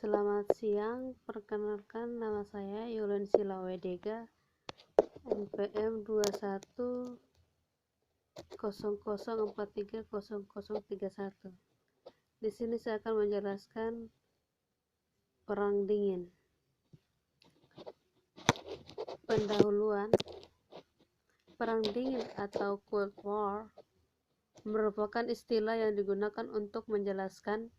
Selamat siang, perkenalkan nama saya Yulen Silawedega, NPM 2100430031. Di sini saya akan menjelaskan Perang Dingin. Pendahuluan. Perang Dingin atau Cold War merupakan istilah yang digunakan untuk menjelaskan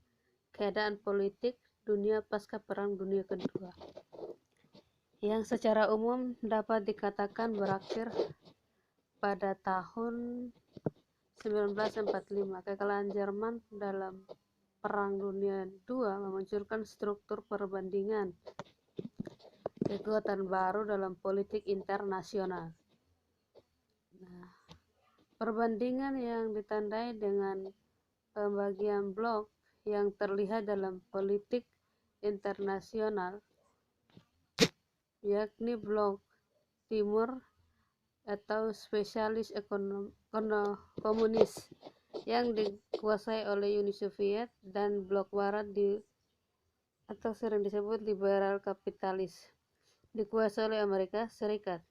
keadaan politik dunia pasca Perang Dunia Kedua, yang secara umum dapat dikatakan berakhir pada tahun 1945. Kekalahan Jerman dalam Perang Dunia II memunculkan struktur perbandingan kekuatan baru dalam politik internasional. Perbandingan yang ditandai dengan pembagian blok yang terlihat dalam politik internasional, yakni blok timur atau spesialis komunis yang dikuasai oleh Uni Soviet dan blok barat atau sering disebut liberal kapitalis dikuasai oleh Amerika Serikat.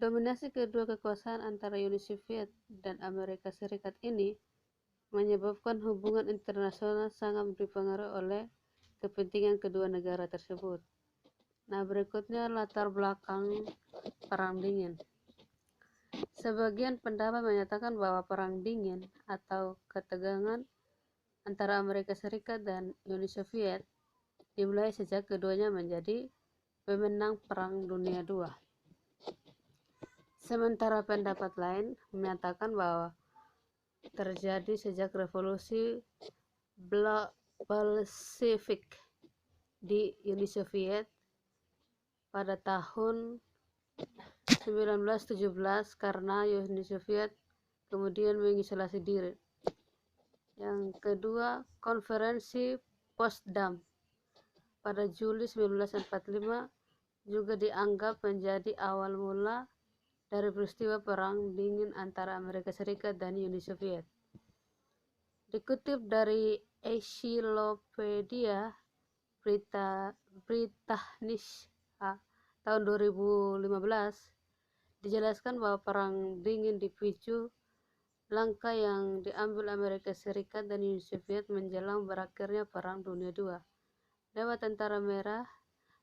Dominasi kedua kekuasaan antara Uni Soviet dan Amerika Serikat ini menyebabkan hubungan internasional sangat dipengaruhi oleh kepentingan kedua negara tersebut. Nah, berikutnya latar belakang Perang Dingin. Sebagian pendapat menyatakan bahwa Perang Dingin atau ketegangan antara Amerika Serikat dan Uni Soviet dimulai sejak keduanya menjadi pemenang Perang Dunia II. Sementara pendapat lain menyatakan bahwa terjadi sejak revolusi Bolshevik di Uni Soviet pada tahun 1917 karena Uni Soviet kemudian mengisolasi diri. Yang kedua, konferensi Potsdam pada Juli 1945 juga dianggap menjadi awal mula dari peristiwa Perang Dingin antara Amerika Serikat dan Uni Soviet. Dikutip dari Encyclopedia Britannica tahun 2015, dijelaskan bahwa Perang Dingin dipicu langkah yang diambil Amerika Serikat dan Uni Soviet menjelang berakhirnya Perang Dunia II. Lewat tentara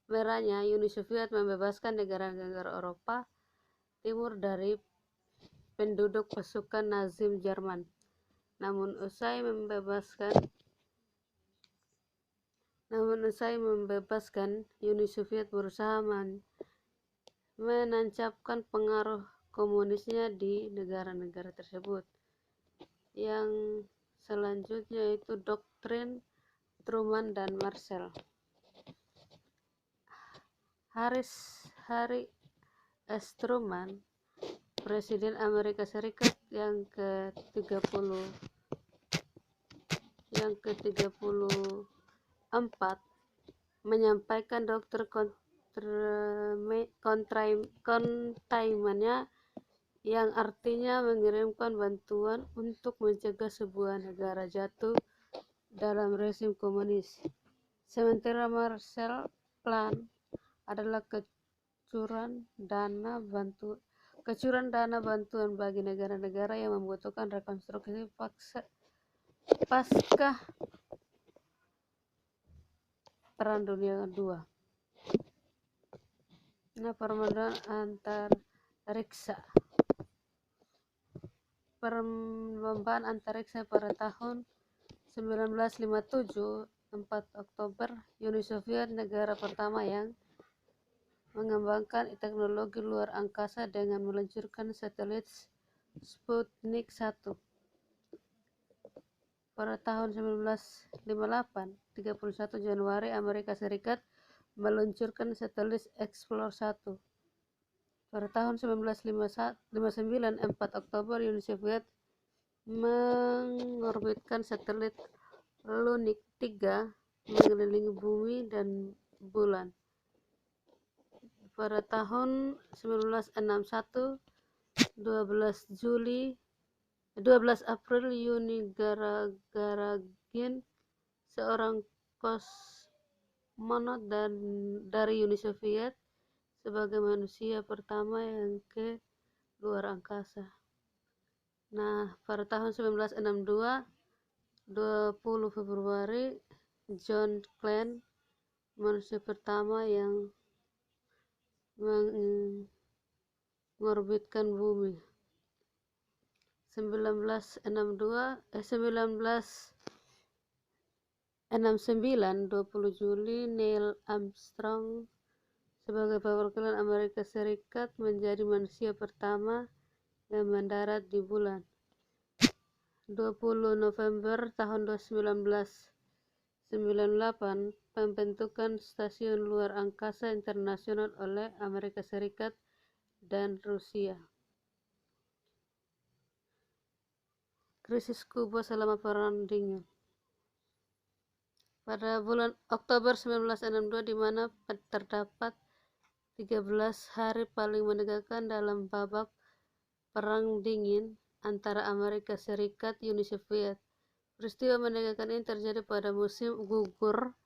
merahnya, Uni Soviet membebaskan negara-negara Eropa Timur dari penduduk pasukan Nazi Jerman. Namun usai membebaskan, Uni Soviet berusaha menancapkan pengaruh komunisnya di negara-negara tersebut. Yang selanjutnya itu doktrin Truman dan Marshall. Harry S. Truman, Presiden Amerika Serikat yang ke-34, menyampaikan doktrin containment-nya, yang artinya mengirimkan bantuan untuk mencegah sebuah negara jatuh dalam rezim komunis. Sementara Marshall Plan adalah kecurangan dana bantuan bagi negara-negara yang membutuhkan rekonstruksi pasca Perang Dunia II. Permodalan antariksa. Perlombaan antariksa pada tahun 1957, 4 Oktober, Uni Soviet, negara pertama yang mengembangkan teknologi luar angkasa dengan meluncurkan satelit Sputnik 1. Pada tahun 1958, 31 Januari, Amerika Serikat meluncurkan satelit Explorer 1. Pada tahun 1959, 4 Oktober, Uni Soviet mengorbitkan satelit Lunik 3 mengelilingi bumi dan bulan. Pada tahun 1961, 12 April, Yuri Gagarin, seorang Monod dari Uni Soviet sebagai manusia pertama yang ke luar angkasa. Nah, pada tahun 1962, 20 Februari, John Glenn, manusia pertama yang mengorbitkan bumi. 1969, 20 Juli, Neil Armstrong sebagai perwakilan Amerika Serikat menjadi manusia pertama yang mendarat di bulan. 20 November tahun 1998, pembentukan Stasiun Luar Angkasa Internasional oleh Amerika Serikat dan Rusia. Krisis Kuba selama Perang Dingin. Pada bulan Oktober 1962, di mana terdapat 13 hari paling menegangkan dalam babak Perang Dingin antara Amerika Serikat dan Uni Soviet. Peristiwa menegangkan ini terjadi pada musim gugur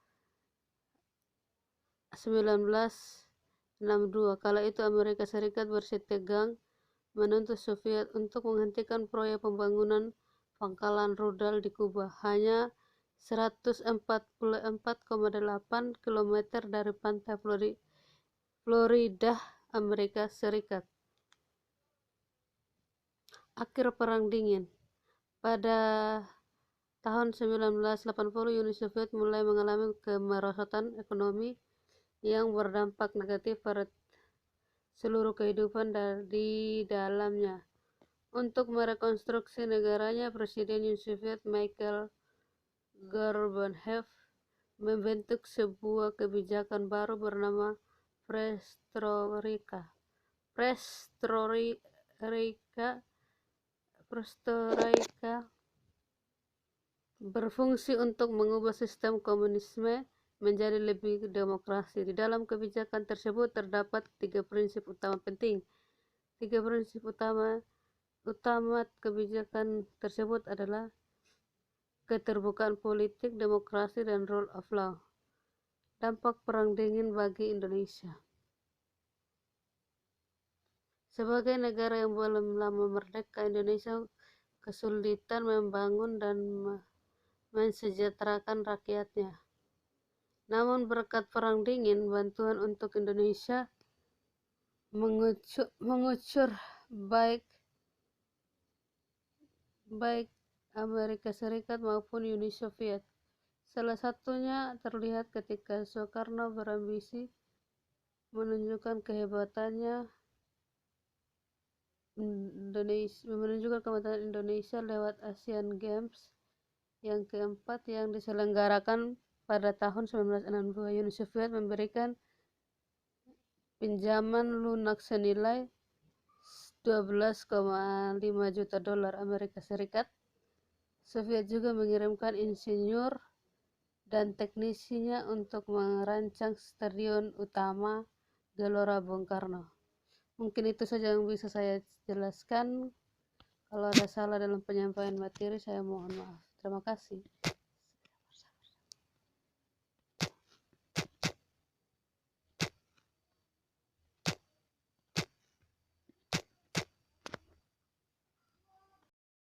1962. Kala itu Amerika Serikat bersitegang menuntut Soviet untuk menghentikan proyek pembangunan pangkalan rudal di Kuba, hanya 144,8 km dari pantai Florida, Amerika Serikat. Akhir Perang Dingin. Pada tahun 1980, Uni Soviet mulai mengalami kemerosotan ekonomi yang berdampak negatif pada seluruh kehidupan di dalamnya. Untuk merekonstruksi negaranya, Presiden Uni Soviet Mikhail Gorbachev membentuk sebuah kebijakan baru bernama Perestroika. Perestroika berfungsi untuk mengubah sistem komunisme menjadi lebih demokrasi. Di dalam kebijakan tersebut terdapat 3 prinsip utama penting. 3 prinsip utama kebijakan tersebut adalah keterbukaan politik, demokrasi, dan rule of law. Dampak Perang Dingin bagi Indonesia. Sebagai negara yang belum lama merdeka, Indonesia kesulitan membangun dan mensejahterakan rakyatnya. Namun berkat Perang Dingin, bantuan untuk Indonesia mengucur baik Amerika Serikat maupun Uni Soviet. Salah satunya terlihat ketika Soekarno berambisi menunjukkan kehebatan Indonesia lewat Asian Games yang keempat yang diselenggarakan pada tahun 1962. Uni Soviet memberikan pinjaman lunak senilai 12,5 juta dolar Amerika Serikat. Soviet juga mengirimkan insinyur dan teknisinya untuk merancang stadion utama Gelora Bung Karno. Mungkin itu saja yang bisa saya jelaskan. Kalau ada salah dalam penyampaian materi, saya mohon maaf. Terima kasih.